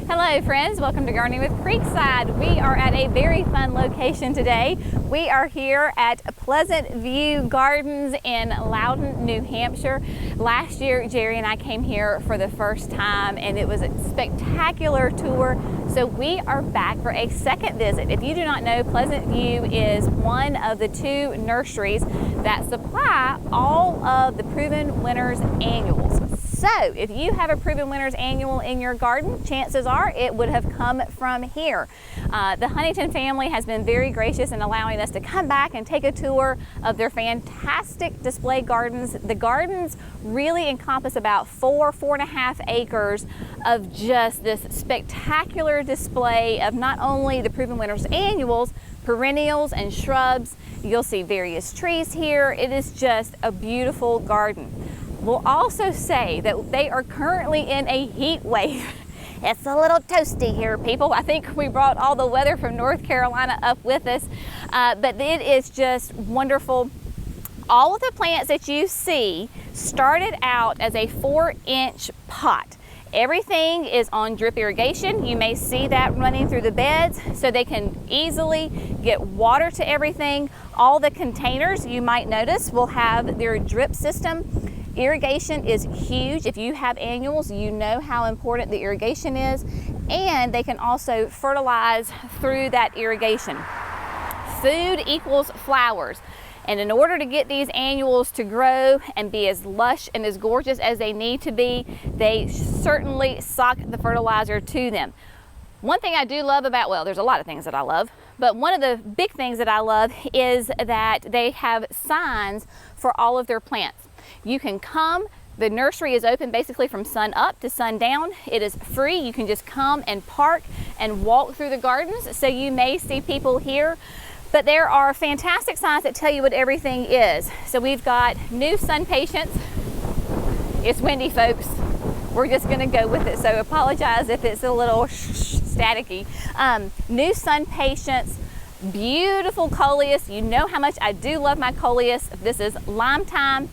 Hello friends, welcome to Gardening with Creekside. We are at a very fun location today. We are here at Pleasant View Gardens in Loudon, New Hampshire. Last year, Jerry and I came here for the first time and it was a spectacular tour. So we are back for a second visit. If you do not know, Pleasant View is one of the two nurseries that supply all of the Proven Winners annuals. So if you have a Proven Winners annual in your garden, chances are it would have come from here. The Huntington family has been very gracious in allowing us to come back and take a tour of their fantastic display gardens. The gardens really encompass about 4.5 acres of just this spectacular display of not only the Proven Winners annuals, perennials and shrubs. You'll see various trees here. It is just a beautiful garden. We'll also say that they are currently in a heat wave. It's a little toasty here, people. I think we brought all the weather from North Carolina up with us, but it is just wonderful. All of the plants that you see started out as a 4-inch pot. Everything is on drip irrigation. You may see that running through the beds so they can easily get water to everything. All the containers, you might notice, will have their drip system. Irrigation is huge. If you have annuals, you know how important the irrigation is, and they can also fertilize through that irrigation. Food equals flowers. And in order to get these annuals to grow and be as lush and as gorgeous as they need to be, they certainly sock the fertilizer to them. One thing I do love about, well, there's a lot of things that I love, but one of the big things that I love is that they have signs for all of their plants. You can come, the nursery is open basically from sun up to sundown. It is free. You can just come and park and walk through the gardens. So you may see people here, but there are fantastic signs that tell you what everything is. So we've got new sun patience. It's windy, folks. We're just gonna go with it. So apologize if it's a little staticky. New sun patience, beautiful Coleus. You know how much I do love my Coleus. This is lime time.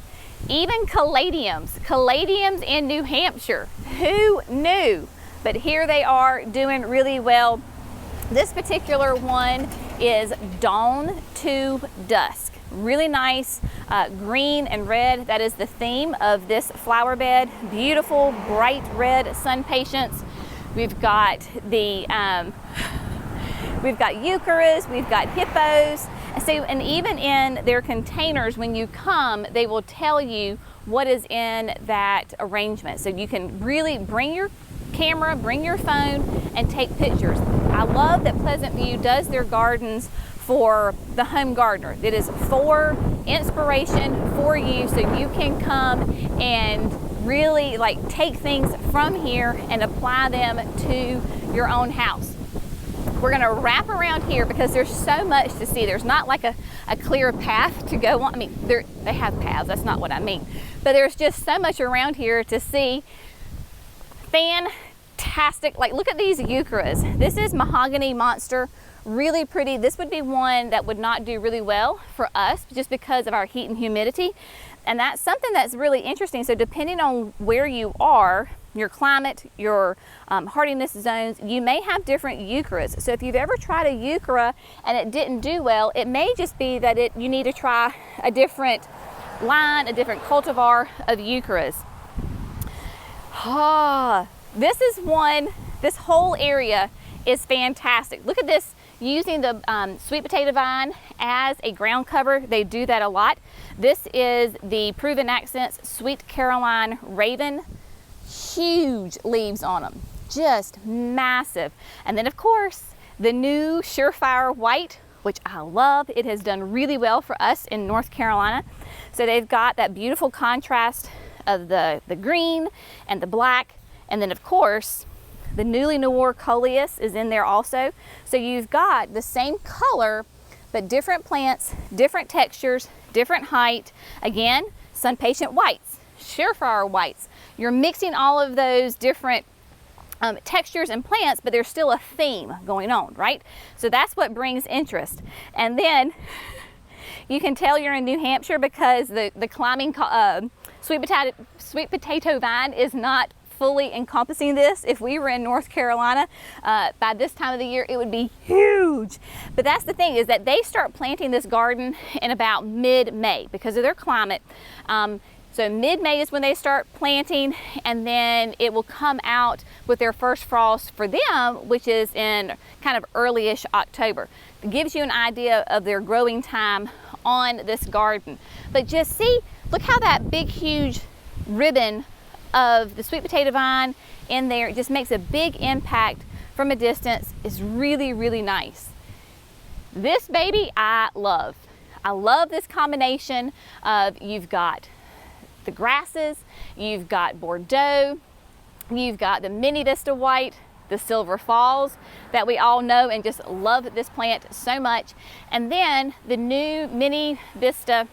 Even caladiums in New Hampshire. Who knew? But here they are doing really well. This particular one is dawn to dusk. Really nice green and red. That is the theme of this flower bed. Beautiful bright red sun patience. We've got the we've got eucharis, we've got hippos. And even in their containers, when you come, they will tell you what is in that arrangement. So you can really bring your camera, bring your phone, and take pictures. I love that Pleasant View does their gardens for the home gardener. It is for inspiration for you, so you can come and really take things from here and apply them to your own house. We're gonna wrap around here because there's so much to see. There's not like a clear path to go on. I mean, they have paths, that's not what I mean. But there's just so much around here to see. Fantastic, look at these eucharis. This is mahogany monster, really pretty. This would be one that would not do really well for us just because of our heat and humidity. And that's something that's really interesting. So depending on where you are, your climate, your hardiness zones, you may have different eucharis. So if you've ever tried a euchera and it didn't do well, it may just be that you need to try a different line, a different cultivar of eucharis. This is one, this whole area is fantastic. Look at this, using the sweet potato vine as a ground cover. They do that a lot. This is the Proven Accents Sweet Caroline Raven. Huge leaves on them, just massive. And then of course, the new Surefire White, which I love. It has done really well for us in North Carolina. So they've got that beautiful contrast of the green and the black. And then of course, the newly noir Coleus is in there also. So you've got the same color, but different plants, different textures, different height. Again, sun patient whites, Surefire whites. You're mixing all of those different textures and plants, but there's still a theme going on, right? So that's what brings interest. And then you can tell you're in New Hampshire because the climbing sweet potato vine is not fully encompassing this. If we were in North Carolina, by this time of the year, it would be huge. But that's the thing, is that they start planting this garden in about mid-May because of their climate. So mid-May is when they start planting, and then it will come out with their first frost for them, which is in kind of early-ish October. It gives you an idea of their growing time on this garden. But just see, look how that big, huge ribbon of the sweet potato vine in there, it just makes a big impact from a distance. It's really, really nice. This baby I love. I love this combination of, you've got the grasses, you've got Bordeaux, you've got the mini Vista white, the Silver Falls that we all know and just love this plant so much, and then the new mini Vista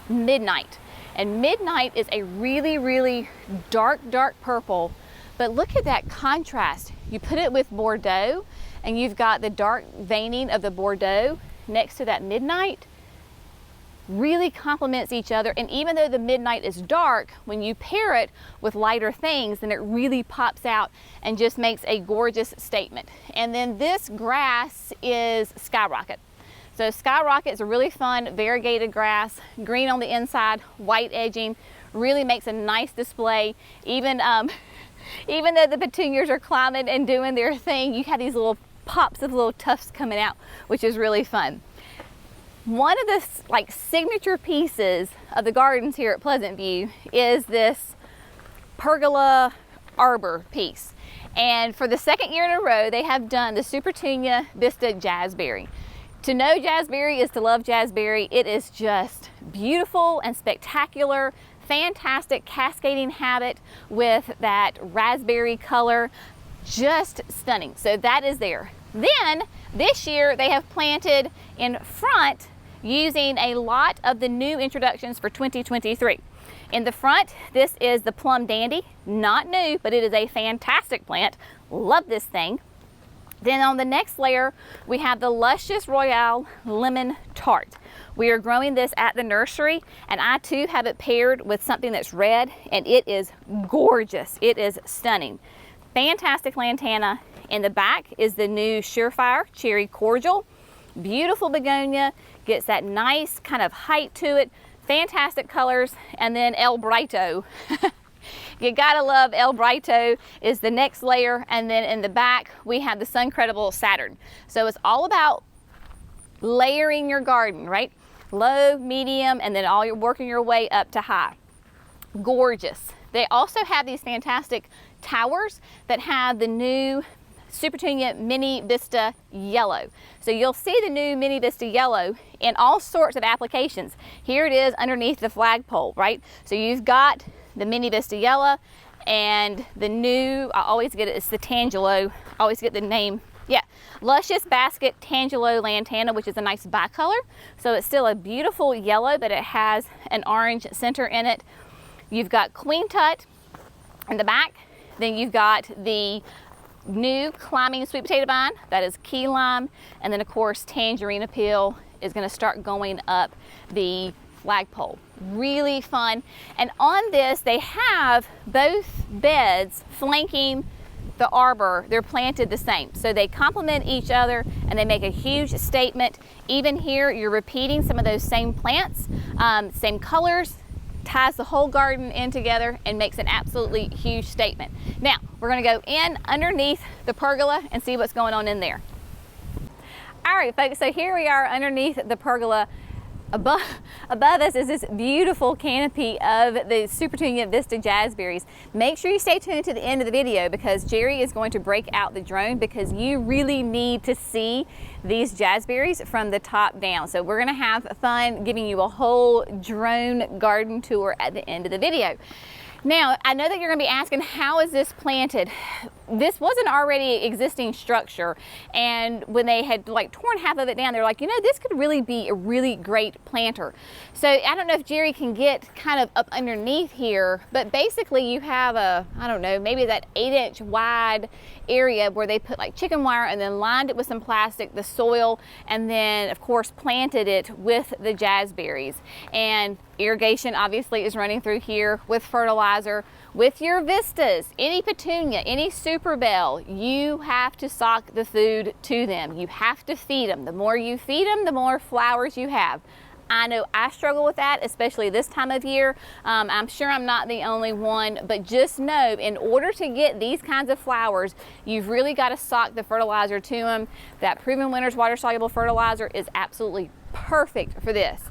Midnight. And Midnight is a really, really dark purple, but look at that contrast. You put it with Bordeaux and you've got the dark veining of the Bordeaux next to that Midnight. Really complements each other, and even though the Midnight is dark, when you pair it with lighter things, then it really pops out and just makes a gorgeous statement. And then this grass is Skyrocket. So Skyrocket is a really fun variegated grass, green on the inside, white edging, really makes a nice display. Even though the petunias are climbing and doing their thing, you have these little pops of little tufts coming out, which is really fun. One of the signature pieces of the gardens here at Pleasant View is this Pergola Arbor piece. And for the second year in a row, they have done the Supertunia Vista Jazzberry. To know Jazzberry is to love Jazzberry. It is just beautiful and spectacular, fantastic cascading habit with that raspberry color, just stunning. So that is there. Then this year they have planted in front using a lot of the new introductions for 2023. In the front, this is the Plum Dandy, not new, but it is a fantastic plant. Love this thing. Then on the next layer, we have the Luscious Royale Lemon Tart. We are growing this at the nursery, and I too have it paired with something that's red, and it is gorgeous. It is stunning. Fantastic lantana. In the back is the new Surefire Cherry Cordial. Beautiful begonia, gets that nice kind of height to it, fantastic colors. And then El Brito. You gotta love El Brito is the next layer. And then in the back, we have the Suncredible Saturn. So it's all about layering your garden, right? Low, medium, and then you're working your way up to high. Gorgeous. They also have these fantastic towers that have the new Supertunia Mini Vista Yellow. So you'll see the new Mini Vista Yellow in all sorts of applications. Here it is underneath the flagpole, right? So you've got the Mini Vista Yellow and the new, I always get it, it's the Tangelo, I always get the name, yeah, Luscious Basket Tangelo Lantana, which is a nice bicolor. So it's still a beautiful yellow, but it has an orange center in it. You've got Queen Tut in the back. Then you've got the new climbing sweet potato vine, that is key lime, and then of course Tangerine Appeal is going to start going up the flagpole. Really fun. And on this they have both beds flanking the arbor. They're planted the same, so they complement each other and they make a huge statement. Even here you're repeating some of those same plants, same colors, ties the whole garden in together and makes an absolutely huge statement. Now, we're gonna go in underneath the pergola and see what's going on in there. All right, folks, so here we are underneath the pergola. Above us is this beautiful canopy of the Supertunia Vista Jazzberries. Make sure you stay tuned to the end of the video because Jerry is going to break out the drone because you really need to see these jazzberries from the top down. So we're gonna have fun giving you a whole drone garden tour at the end of the video. Now, I know that you're gonna be asking, how is this planted? This was an already existing structure, and when they had torn half of it down, they're like, you know, this could really be a really great planter. So I don't know if Jerry can get kind of up underneath here, but basically you have a, I don't know, maybe that 8-inch wide area where they put chicken wire and then lined it with some plastic, the soil, and then of course planted it with the jazzberries. And Irrigation obviously is running through here with fertilizer. With your Vistas, any Petunia, any Super Bell, you have to sock the food to them. You have to feed them. The more you feed them, the more flowers you have. I know I struggle with that, especially this time of year. I'm sure I'm not the only one, but just know in order to get these kinds of flowers, you've really got to sock the fertilizer to them. That Proven Winners water-soluble fertilizer is absolutely perfect for this.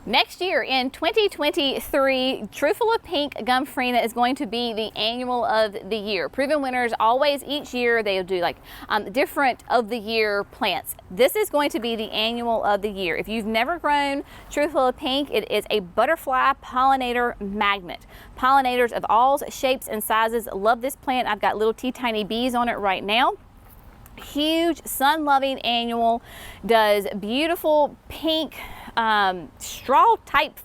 Next year in 2023, Truffle of Pink Gumfrena is going to be the annual of the year. Proven Winners always, each year, they'll do like different of the year plants. This is going to be the annual of the year. If you've never grown Truffle of Pink, it is a butterfly pollinator magnet. Pollinators of all shapes and sizes love this plant. I've got little teeny bees on it right now. Huge, sun-loving annual, does beautiful pink straw type.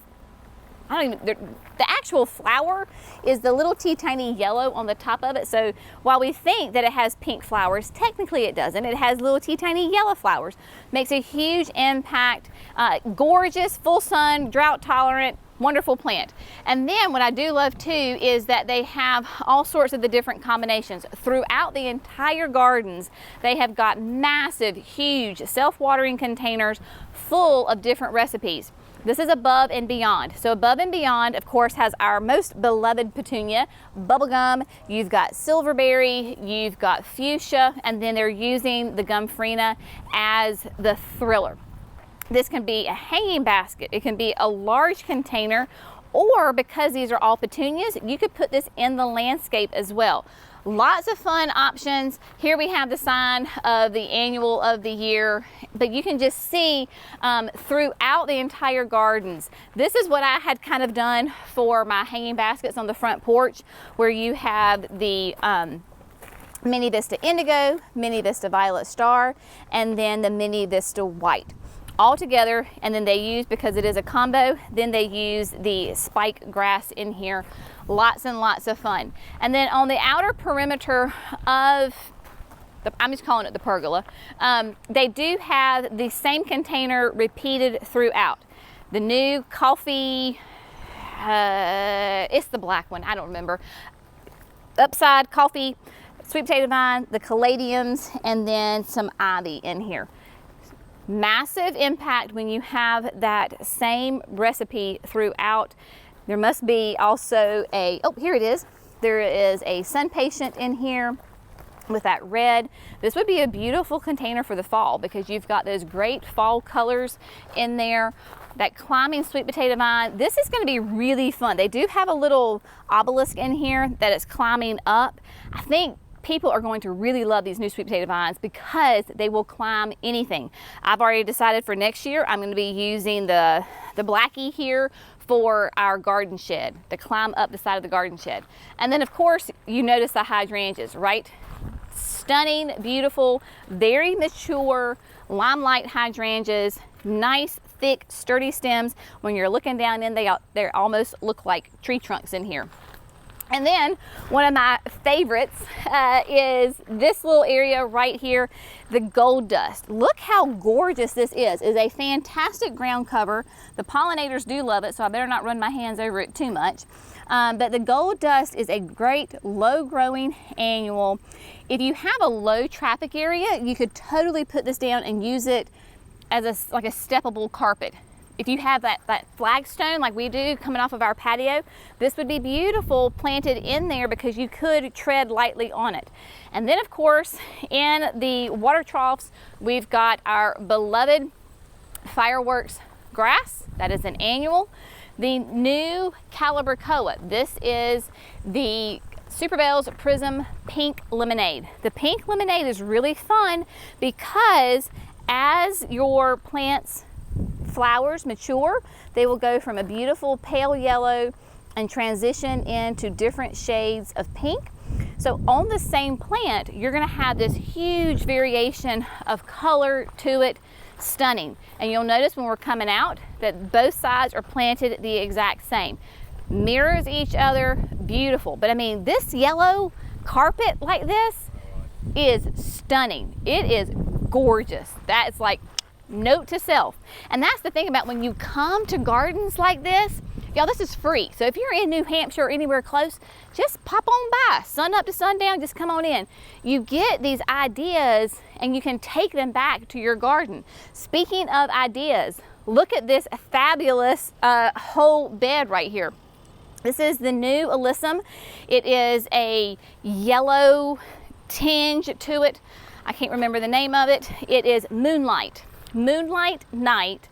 The actual flower is the little tiny yellow on the top of it. So while we think that it has pink flowers, technically it doesn't. It has little tiny yellow flowers. Makes a huge impact. Gorgeous, full sun, drought tolerant, wonderful plant. And then what I do love too is that they have all sorts of the different combinations throughout the entire gardens. They have got massive, huge self-watering containers full of different recipes. This is Above and Beyond. So Above and Beyond, of course, has our most beloved petunia, bubblegum. You've got Silverberry, you've got fuchsia, and then they're using the Gumfrena as the thriller. This can be a hanging basket, it can be a large container, or because these are all petunias, you could put this in the landscape as well. Lots of fun options. Here we have the sign of the annual of the year, but you can just see throughout the entire gardens. This is what I had kind of done for my hanging baskets on the front porch, where you have the Mini Vista Indigo, Mini Vista Violet Star, and then the Mini Vista White. All together, and then they use, because it is a combo, then they use the spike grass in here. Lots and lots of fun. And then on the outer perimeter of I'm just calling it the pergola, they do have the same container repeated throughout. The new coffee, it's the black one, I don't remember. Upside coffee, sweet potato vine, the caladiums, and then some ivy in here. Massive impact when you have that same recipe throughout. There must be also a, oh, here it is. There is a Sun Patient in here with that red. This would be a beautiful container for the fall because you've got those great fall colors in there. That climbing sweet potato vine, this is going to be really fun. They do have a little obelisk in here that is climbing up. I think people are going to really love these new sweet potato vines because they will climb anything. I've already decided for next year I'm going to be using the blackie here for our garden shed, to climb up the side of the garden shed. And then of course you notice the hydrangeas, right? Stunning, beautiful, very mature limelight hydrangeas, nice, thick, sturdy stems. When you're looking down in, they almost look like tree trunks in here. And then one of my favorites is this little area right here, the gold dust. Look how gorgeous this is. It's a fantastic ground cover. The pollinators do love it, so I better not run my hands over it too much. But the gold dust is a great low growing annual. If you have a low traffic area, you could totally put this down and use it as like a steppable carpet. If you have that flagstone like we do coming off of our patio, this would be beautiful planted in there because you could tread lightly on it. And then of course, in the water troughs, we've got our beloved Fireworks grass. That is an annual. The new Calibrachoa. This is the Super Bell's Prism Pink Lemonade. The pink lemonade is really fun because as your plants flowers mature, they will go from a beautiful pale yellow and transition into different shades of pink. So on the same plant, you're going to have this huge variation of color to it. Stunning. And you'll notice when we're coming out that both sides are planted the exact same. Mirrors each other, beautiful. But I mean, this yellow carpet like this is stunning. It is gorgeous. That's like Note to self. And that's the thing about when you come to gardens like this, y'all, this is free. So if you're in New Hampshire or anywhere close, just pop on by, sun up to sundown, just come on in. You get these ideas and you can take them back to your garden. Speaking of ideas, look at this fabulous whole bed right here. This is the new Alyssum. It is a yellow tinge to it. I can't remember the name of it. It is Moonlight. Moonlight Night,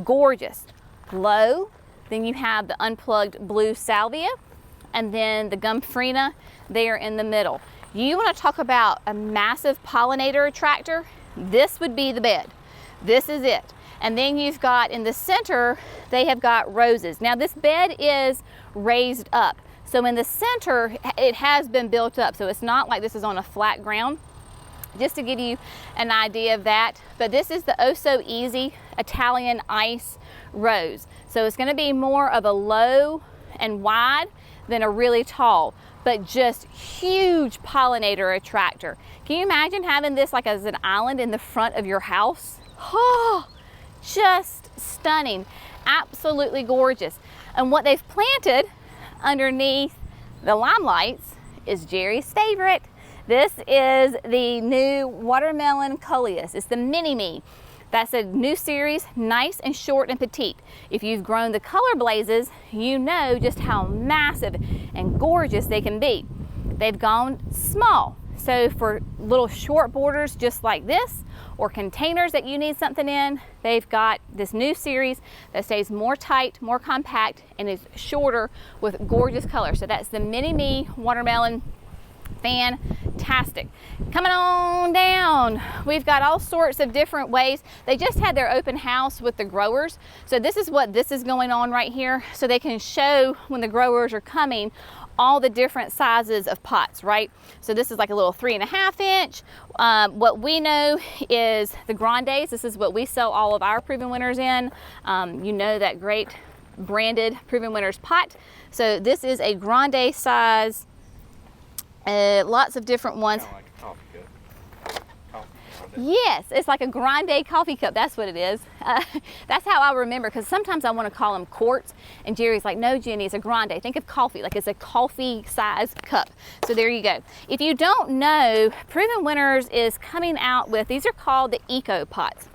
gorgeous. Low, then you have the unplugged blue Salvia, and then the Gomphrena there in the middle. You want to talk about a massive pollinator attractor? This would be the bed. This is it. And then you've got in the center, they have got roses. Now this bed is raised up. So in the center, it has been built up. So it's not like this is on a flat ground. Just to give you an idea of that. But this is the Oh So Easy Italian Ice Rose. So it's gonna be more of a low and wide than a really tall, but just huge pollinator attractor. Can you imagine having this like as an island in the front of your house? Oh, just stunning, absolutely gorgeous. And what they've planted underneath the Limelights is Jerry's favorite. This is the new watermelon Coleus. It's the mini-me. That's a new series, nice and short and petite. If you've grown the color blazes, you know just how massive and gorgeous they can be. They've gone small. So for little short borders just like this, or containers that you need something in, they've got this new series that stays more tight, more compact, and is shorter with gorgeous color. So that's the mini-me watermelon. Fantastic. Coming on down, we've got all sorts of different ways. They just had their open house with the growers. So this is what this is going on right here. So they can show when the growers are coming all the different sizes of pots, right? So this is like a little 3.5 inch. What we know is the Grandes. This is what we sell all of our Proven Winners in. You know that great branded Proven Winners pot. So this is a Grande size. Lots of different ones. Kind of like a coffee cup. Yes, it's like a grande coffee cup. That's what it is. That's how I remember, because sometimes I want to call them quarts, and Jerry's like, no, Jenny, it's a grande. Think of coffee, like it's a coffee size cup. So there you go. If you don't know, Proven Winners is coming out with, these are called the Eco Pots.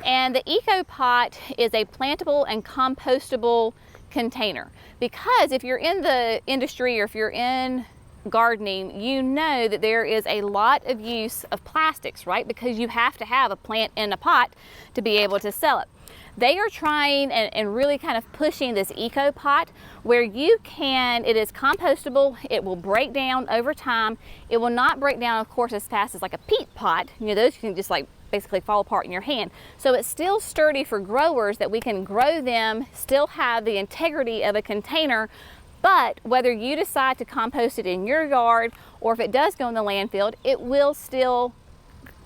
And the Eco Pot is a plantable and compostable container. Because if you're in the industry or if you're in gardening, you know that there is a lot of use of plastics, right? Because you have to have a plant in a pot to be able to sell it. They are trying and really kind of pushing this Eco Pot where you can, it is compostable, it will break down over time. It will not break down, of course, as fast as like a peat pot. You know, those can just like basically fall apart in your hand. So it's still sturdy for growers that we can grow them, still have the integrity of a container. But whether you decide to compost it in your yard or if it does go in the landfill, it will still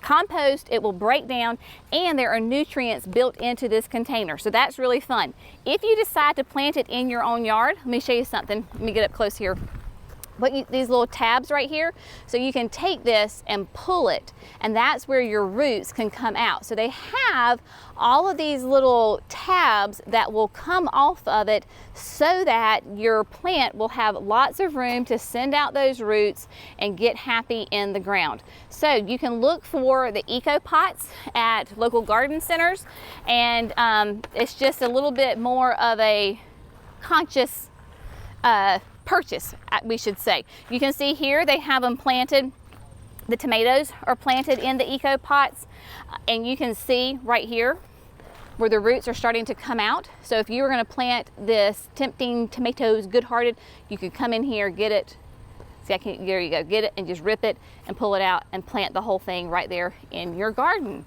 compost, it will break down, and there are nutrients built into this container. So that's really fun. If you decide to plant it in your own yard, let me show you something. Let me get up close here. These little tabs right here, so you can take this and pull it, and that's where your roots can come out. So they have all of these little tabs that will come off of it so that your plant will have lots of room to send out those roots and get happy in the ground. So you can look for the Eco Pots at local garden centers, and it's just a little bit more of a conscious purchase, we should say. You can see here they have them planted. The tomatoes are planted in the Eco Pots, and you can see right here where the roots are starting to come out. So if you were going to plant this tempting tomatoes, Good Hearted, you could come in here, get it. See, there you go, get it and just rip it and pull it out and plant the whole thing right there in your garden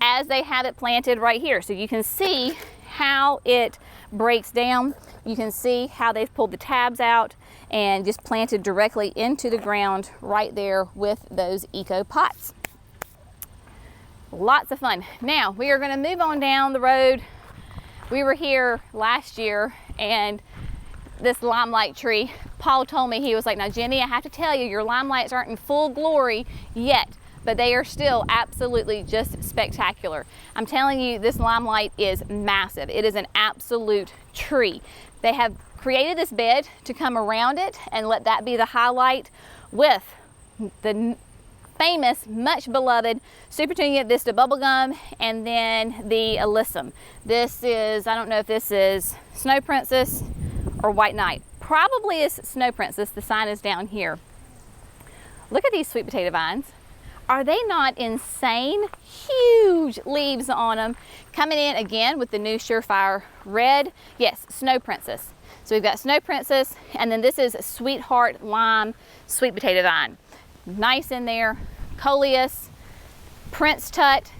as they have it planted right here. So you can see how it breaks down. You can see how they've pulled the tabs out and just planted directly into the ground right there with those Eco Pots. Lots of fun. Now we are going to move on down the road. We were here last year, and this limelight tree, Paul told me, he was like, now Jenny, I have to tell you, your limelights aren't in full glory yet, but they are still absolutely just spectacular. I'm telling you, this Limelight is massive. It is an absolute tree. They have created this bed to come around it and let that be the highlight with the famous, much beloved Supertunia Vista bubblegum, and then the alyssum. This is, I don't know if this is Snow Princess or White Knight. Probably is Snow Princess. The sign is down here. Look at these sweet potato vines. Are they not insane? Huge leaves on them. Coming in again with the new Surefire Red. Yes, Snow Princess. So we've got Snow Princess, and then this is Sweetheart Lime Sweet Potato Vine. Nice in there. Coleus, Prince Tut.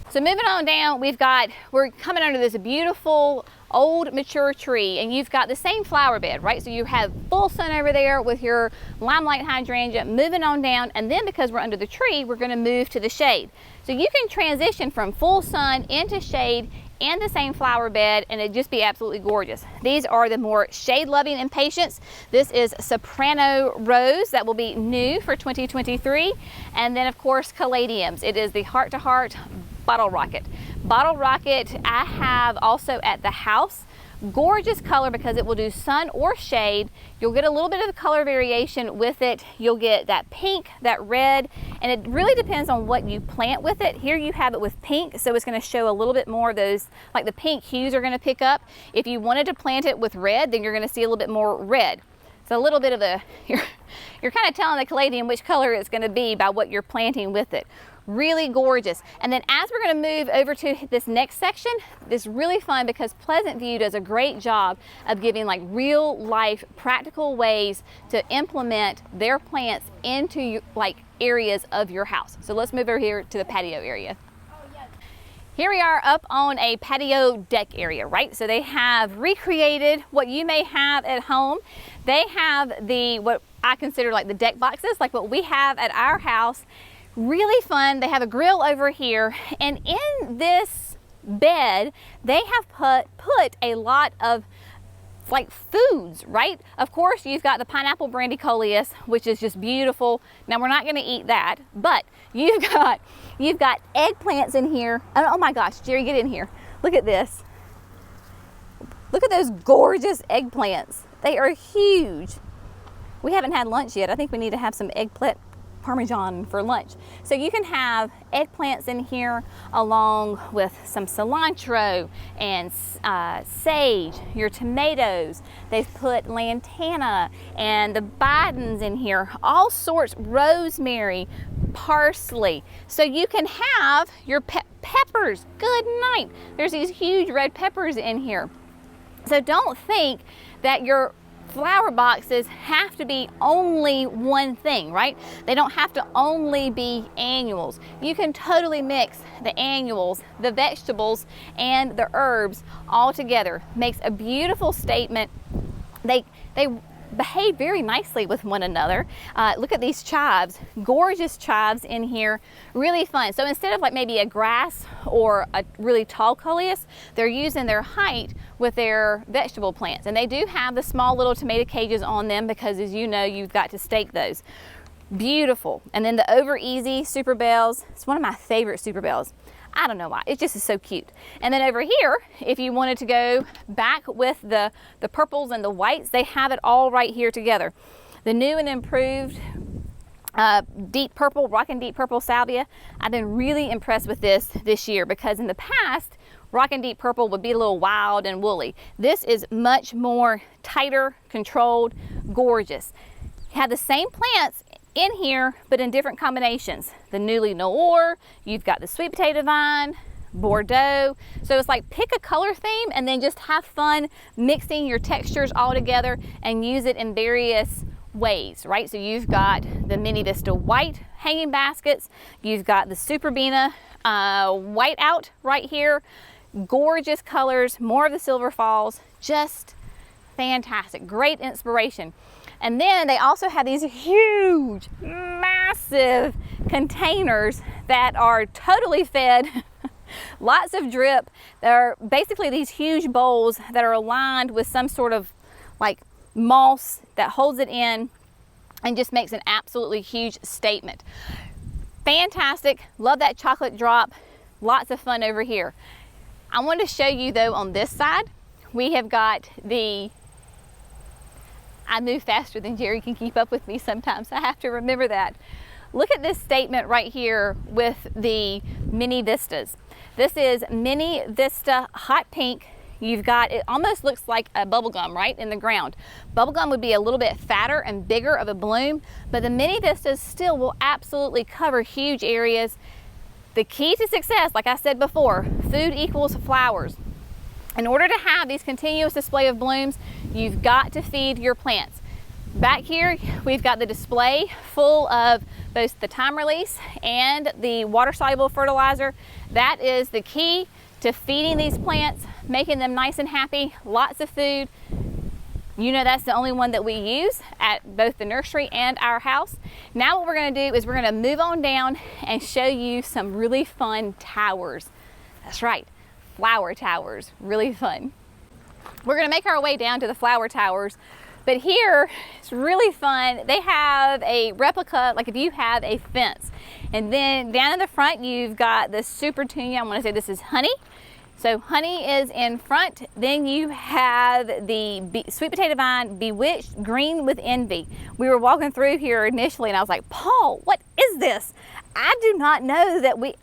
So moving on down, we're coming under this beautiful old mature tree, and you've got the same flower bed, right? So you have full sun over there with your Limelight Hydrangea. Moving on down, and then because we're under the tree, we're going to move to the shade. So you can transition from full sun into shade and the same flower bed, and it'd just be absolutely gorgeous. These are the more shade-loving impatiens. This is Soprano Rose, that will be new for 2023. And then of course, caladiums. It is the Heart to Heart Bottle Rocket. Bottle Rocket I have also at the house. Gorgeous color because it will do sun or shade. You'll get a little bit of color variation with it. You'll get that pink, that red, and it really depends on what you plant with it. Here you have it with pink, so it's going to show a little bit more of those, like the pink hues are going to pick up. If you wanted to plant it with red, then you're going to see a little bit more red. So a little bit of a, you're kind of telling the caladium which color it's going to be by what you're planting with it. Really gorgeous. And then as we're going to move over to this next section, it's really fun because Pleasant View does a great job of giving like real life practical ways to implement their plants into like areas of your house. So let's move over here to the patio area. Here we are up on a patio deck area, right? So they have recreated what you may have at home. They have what I consider like the deck boxes, like what we have at our house. Really fun. They have a grill over here, and in this bed they have put a lot of like foods, right? Of course, you've got the pineapple brandy Coleus, which is just beautiful. Now we're not going to eat that, but you've got eggplants in here. Oh my gosh, Jerry, get in here. Look at this. Look at those gorgeous eggplants. They are huge. We haven't had lunch yet. I think we need to have some eggplant Parmesan for lunch. So you can have eggplants in here along with some cilantro and sage, your tomatoes. They've put lantana and the Bidens in here, all sorts, rosemary, parsley. So you can have your peppers. Good night. There's these huge red peppers in here. So don't think that your flower boxes have to be only one thing, right? They don't have to only be annuals. You can totally mix the annuals, the vegetables, and the herbs all together. Makes a beautiful statement. They behave very nicely with one another. Look at these chives, gorgeous chives in here, really fun. So instead of like maybe a grass or a really tall Coleus, they're using their height with their vegetable plants. And they do have the small little tomato cages on them because, as you know, you've got to stake those. Beautiful. And then the Over Easy Super Bells. It's one of my favorite Super Bells. I don't know why, it just is so cute. And then over here, if you wanted to go back with the purples and the whites, they have it all right here together. The new and improved deep purple, Rockin' Deep Purple Salvia. I've been really impressed with this year because in the past, Rockin' Deep Purple would be a little wild and woolly. This is much more tighter, controlled, gorgeous. You have the same plants in here, but in different combinations. The Newly Noir, you've got the sweet potato vine, Bordeaux. So it's like pick a color theme and then just have fun mixing your textures all together and use it in various ways, right? So you've got the Mini Vista white hanging baskets. You've got the Superbina white out right here. Gorgeous colors, more of the silver falls, just fantastic, great inspiration. And then they also have these huge, massive containers that are totally fed, lots of drip. They're basically these huge bowls that are aligned with some sort of like moss that holds it in and just makes an absolutely huge statement. Fantastic, love that chocolate drop. Lots of fun over here. I want to show you though on this side, we have got the, I move faster than Jerry can keep up with me sometimes. I have to remember that. Look at this statement right here with the mini vistas. This is mini vista hot pink. You've got, it almost looks like a bubble gum, right, in the ground. Bubble gum would be a little bit fatter and bigger of a bloom, but the mini vistas still will absolutely cover huge areas. The key to success, like I said before, food equals flowers. In order to have these continuous display of blooms, you've got to feed your plants. Back here, we've got the display full of both the time release and the water-soluble fertilizer. That is the key to feeding these plants, making them nice and happy, lots of food. You know that's the only one that we use at both the nursery and our house. Now what we're gonna do is we're gonna move on down and show you some really fun towers. That's right, flower towers, really fun. We're gonna make our way down to the flower towers, but here it's really fun. They have a replica, like if you have a fence, and then down in the front you've got the Supertunia. I wanna say this is honey. So honey is in front. Then you have the sweet potato vine, bewitched, green with envy. We were walking through here initially and I was like, Paul, what is this? I do not know that we've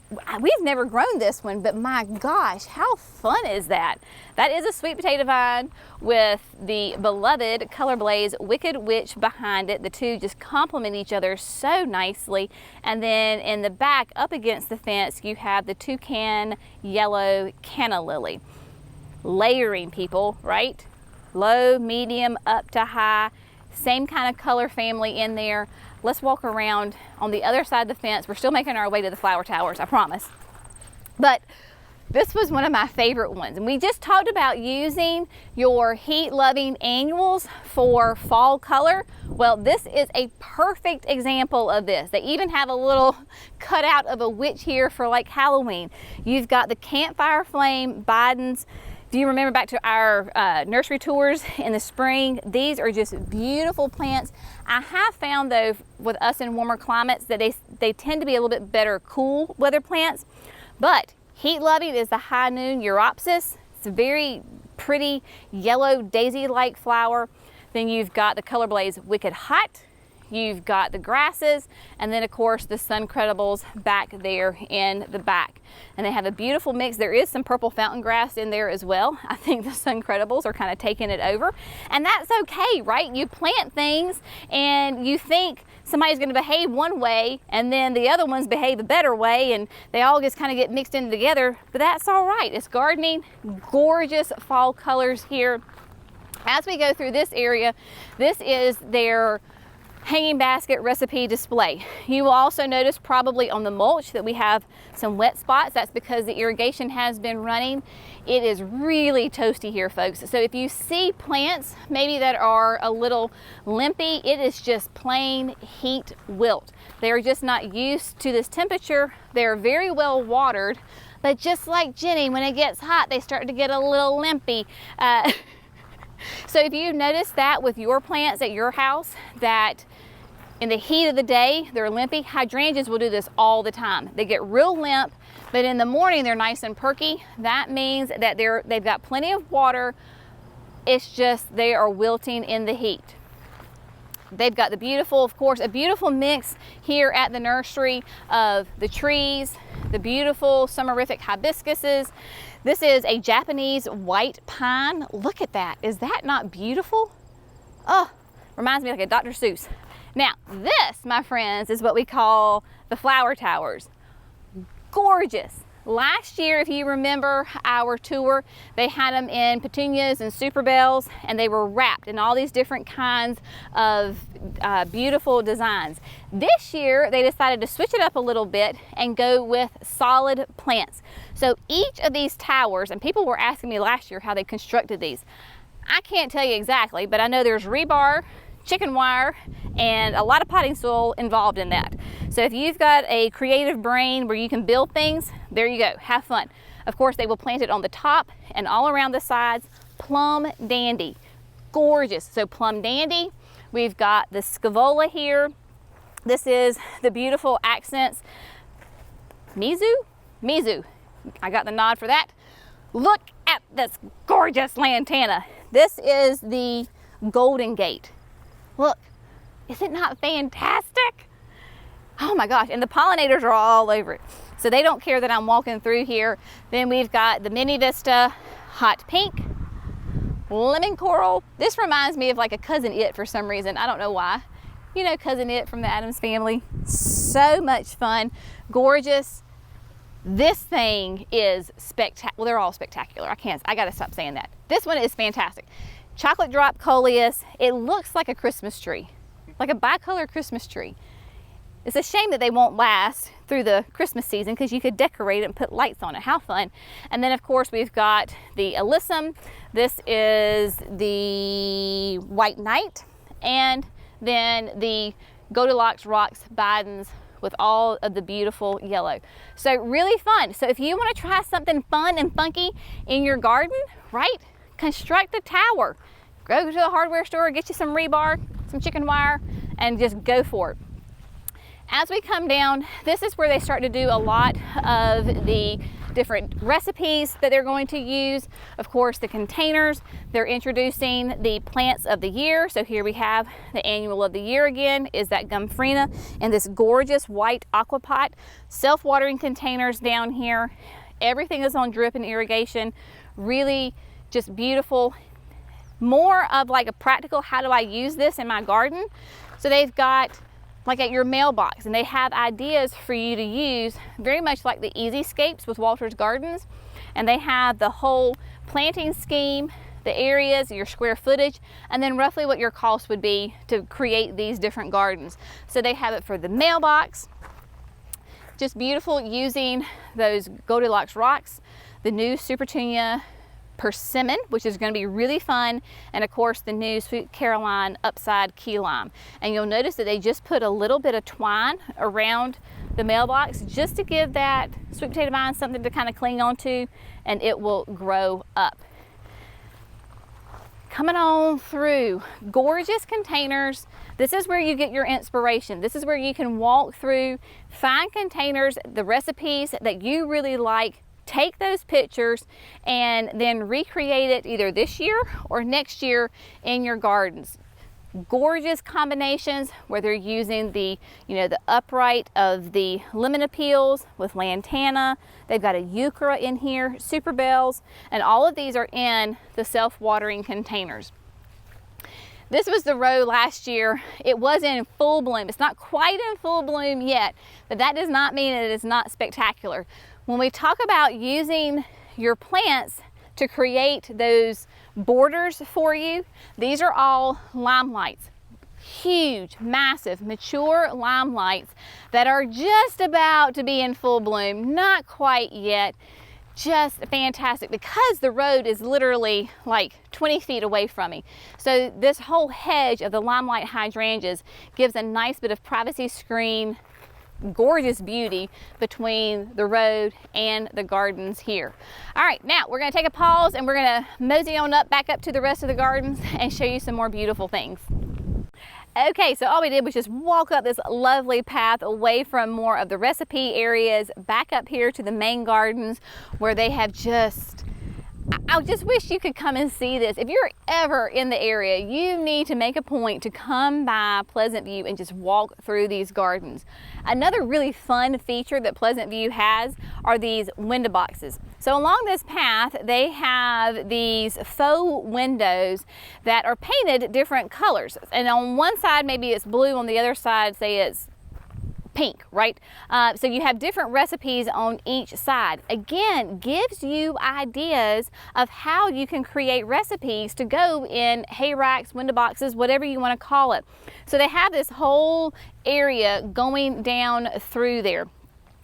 never grown this one, but my gosh, how fun is that? That is a sweet potato vine with the beloved Color Blaze Wicked Witch behind it. The two just complement each other so nicely. And then in the back, up against the fence, you have the toucan yellow canna lily. Layering, people, right? Low, medium, up to high. Same kind of color family in there. Let's walk around on the other side of the fence. We're still making our way to the flower towers, I promise. But this was one of my favorite ones. And we just talked about using your heat-loving annuals for fall color. Well, this is a perfect example of this. They even have a little cutout of a witch here for like Halloween. You've got the campfire flame Bidens. If you remember back to our nursery tours in the spring, these are just beautiful plants. I have found though, with us in warmer climates, that they tend to be a little bit better cool weather plants. But heat loving is the high noon Uropsis. It's a very pretty yellow daisy-like flower. Then you've got the Color Blaze Wicked Hot. You've got the grasses, and then of course the Suncredibles back there in the back. And they have a beautiful mix. There is some purple fountain grass in there as well. I think the Suncredibles are kind of taking it over. And that's okay, right? You plant things and you think somebody's gonna behave one way and then the other ones behave a better way, and they all just kind of get mixed in together, but that's all right. It's gardening, gorgeous fall colors here. As we go through this area, this is their hanging basket recipe display. You will also notice probably on the mulch that we have some wet spots. That's because the irrigation has been running. It is really toasty here, folks. So if you see plants maybe that are a little limpy, it is just plain heat wilt. They're just not used to this temperature. They're very well watered, but just like Jenny, when it gets hot, they start to get a little limpy. So if you've noticed that with your plants at your house, that in the heat of the day, they're limpy. Hydrangeas will do this all the time. They get real limp, but in the morning, they're nice and perky. That means that they've got plenty of water. It's just they are wilting in the heat. They've got the beautiful, of course, a beautiful mix here at the nursery of the trees, the beautiful summerific hibiscuses. This is a Japanese white pine. Look at that. Is that not beautiful? Oh, reminds me like a Dr. Seuss. Now, this, my friends, is what we call the flower towers. Gorgeous. Last year, if you remember our tour, they had them in petunias and super bells, and they were wrapped in all these different kinds of beautiful designs. This year, they decided to switch it up a little bit and go with solid plants. So each of these towers, and people were asking me last year how they constructed these. I can't tell you exactly, but I know there's rebar, chicken wire, and a lot of potting soil involved in that. So if you've got a creative brain where you can build things, there you go, have fun. Of course, they will plant it on the top and all around the sides. Plum dandy, gorgeous. So plum dandy, we've got the scaevola here. This is the beautiful accents. Mizu. I got the nod for that. Look at this gorgeous lantana. This is the Golden Gate. Look, is it not fantastic? Oh my gosh, and the pollinators are all over it. So they don't care that I'm walking through here. Then we've got the Mini Vista, Hot Pink, Lemon Coral. This reminds me of like a Cousin It for some reason. I don't know why. You know Cousin It from the Addams Family. So much fun, gorgeous. This thing is spectacular. Well, they're all spectacular. I gotta stop saying that. This one is fantastic. Chocolate Drop Coleus. It looks like a Christmas tree, like a bicolor Christmas tree. It's a shame that they won't last through the Christmas season because you could decorate it and put lights on it. How fun. And then of course we've got the Alyssum. This is the White Knight, and then the Goldilocks Rocks Bidens with all of the beautiful yellow. So really fun. So if you want to try something fun and funky in your garden, right? Construct a tower. Go to the hardware store, get you some rebar, some chicken wire, and just go for it. As we come down, this is where they start to do a lot of the different recipes that they're going to use. Of course, the containers, they're introducing the plants of the year. So here we have the annual of the year again, is that Gomphrena and this gorgeous white aqua pot. Self-watering containers down here. Everything is on drip and irrigation. Really just beautiful. More of like a practical, how do I use this in my garden? So they've got like at your mailbox, and they have ideas for you to use, very much like the Easyscapes with Walter's Gardens. And they have the whole planting scheme, the areas, your square footage, and then roughly what your cost would be to create these different gardens. So they have it for the mailbox. Just beautiful, using those Goldilocks rocks, the new Supertunia Persimmon, which is going to be really fun, and of course the new Sweet Caroline Upside Key Lime. And you'll notice that they just put a little bit of twine around the mailbox just to give that sweet potato vine something to kind of cling onto, and it will grow up. Coming on through, gorgeous containers. This is where you get your inspiration. This is where you can walk through, find containers, the recipes that you really like, take those pictures, and then recreate it either this year or next year in your gardens. Gorgeous combinations where they're using the, the upright of the lemon appeals with lantana. They've got a euchra in here, super bells, and all of these are in the self-watering containers. This was the row last year. It was in full bloom. It's not quite in full bloom yet, but that does not mean it is not spectacular. When we talk about using your plants to create those borders for you, these are all limelights. Huge, massive, mature limelights that are just about to be in full bloom. Not quite yet. Just fantastic, because the road is literally like 20 feet away from me. So this whole hedge of the Limelight Hydrangeas gives a nice bit of privacy screen, gorgeous beauty between the road and the gardens here. All right, now we're going to take a pause and we're going to mosey on up back up to the rest of the gardens and show you some more beautiful things. Okay, so all we did was just walk up this lovely path away from more of the recipe areas, back up here to the main gardens where they have just, I just wish you could come and see this. If you're ever in the area, you need to make a point to come by Pleasant View and just walk through these gardens. Another really fun feature that Pleasant View has are these window boxes. So along this path, they have these faux windows that are painted different colors. And on one side, maybe it's blue, on the other side, say it's pink, right? So you have different recipes on each side. Again, gives you ideas of how you can create recipes to go in hay racks, window boxes, whatever you want to call it. So they have this whole area going down through there,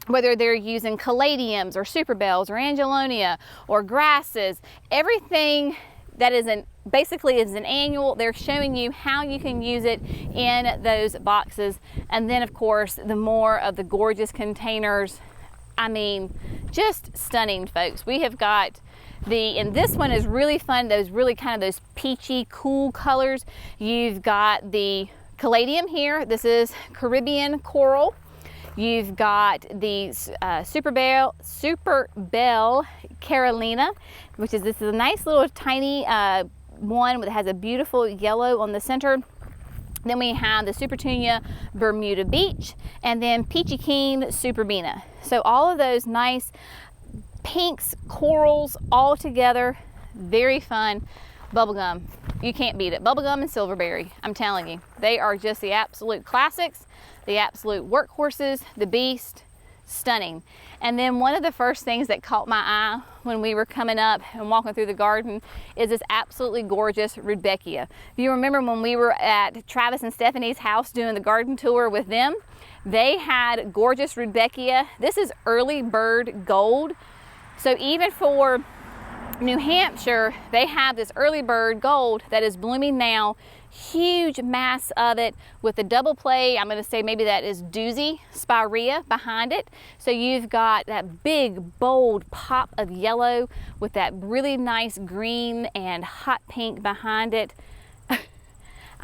whether they're using caladiums or superbells or angelonia or grasses, everything that is basically is an annual. They're showing you how you can use it in those boxes. And then of course, the more of the gorgeous containers. I mean, just stunning, folks. We have got and this one is really fun, those really kind of those peachy, cool colors. You've got the caladium here. This is Caribbean coral. You've got the Super Bell Carolina, which is this is a nice little tiny one that has a beautiful yellow on the center. Then we have the Supertunia Bermuda Beach, and then Peachy Keen Superbena. So all of those nice pinks, corals all together, very fun. Bubblegum, you can't beat it. Bubblegum and Silverberry, I'm telling you. They are just the absolute classics, the absolute workhorses, the beast, stunning. And then one of the first things that caught my eye when we were coming up and walking through the garden is this absolutely gorgeous Rudbeckia. If you remember when we were at Travis and Stephanie's house doing the garden tour with them, they had gorgeous Rudbeckia. This is early bird gold. So even for New Hampshire, they have this early bird gold that is blooming now. Huge mass of it with the double play. I'm going to say maybe that is doozy spirea behind it. So you've got that big bold pop of yellow with that really nice green and hot pink behind it.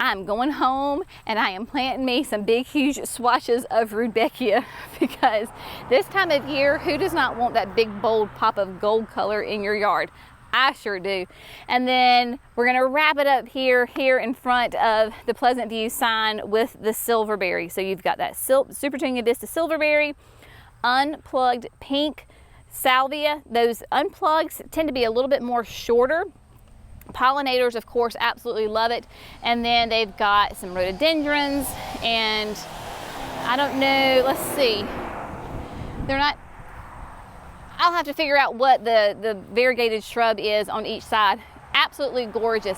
I'm going home and I am planting me some big huge swatches of Rudbeckia, because this time of year, who does not want that big bold pop of gold color in your yard? I sure do. And then we're gonna wrap it up here in front of the Pleasant View sign with the Silverberry. So you've got that Supertunia Vista Silverberry, unplugged pink Salvia. Those unplugs tend to be a little bit more shorter. Pollinators, of course, absolutely love it. And then they've got some rhododendrons, and I don't know, let's see. They're not, I'll have to figure out what the variegated shrub is on each side. Absolutely gorgeous.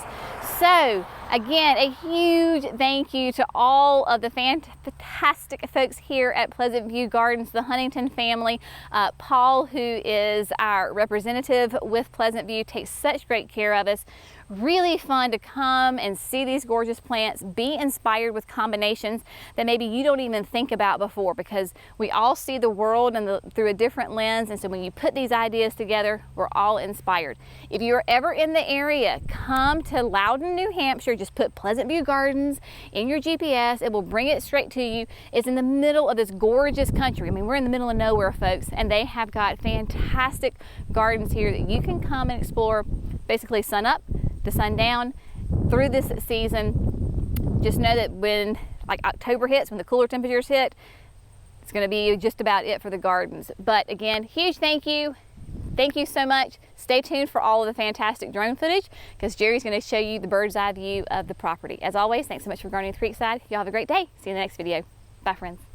So again, a huge thank you to all of the fantastic folks here at Pleasant View Gardens, the Huntington family. Paul, who is our representative with Pleasant View, takes such great care of us. Really fun to come and see these gorgeous plants, be inspired with combinations that maybe you don't even think about before, because we all see the world through a different lens, and so when you put these ideas together, we're all inspired. If you're ever in the area, come to Loudon, New Hampshire. Just put Pleasant View Gardens in your GPS. It will bring it straight to you. It's in the middle of this gorgeous country. I mean, we're in the middle of nowhere, folks, and they have got fantastic gardens here that you can come and explore basically sun up to sundown through this season. Just know that when like October hits, when the cooler temperatures hit, it's going to be just about it for the gardens. But again, huge thank you. Thank you so much. Stay tuned for all of the fantastic drone footage, because Jerry's going to show you the bird's eye view of the property. As always, thanks so much for gardening with Creekside. Y'all have a great day. See you in the next video. Bye, friends.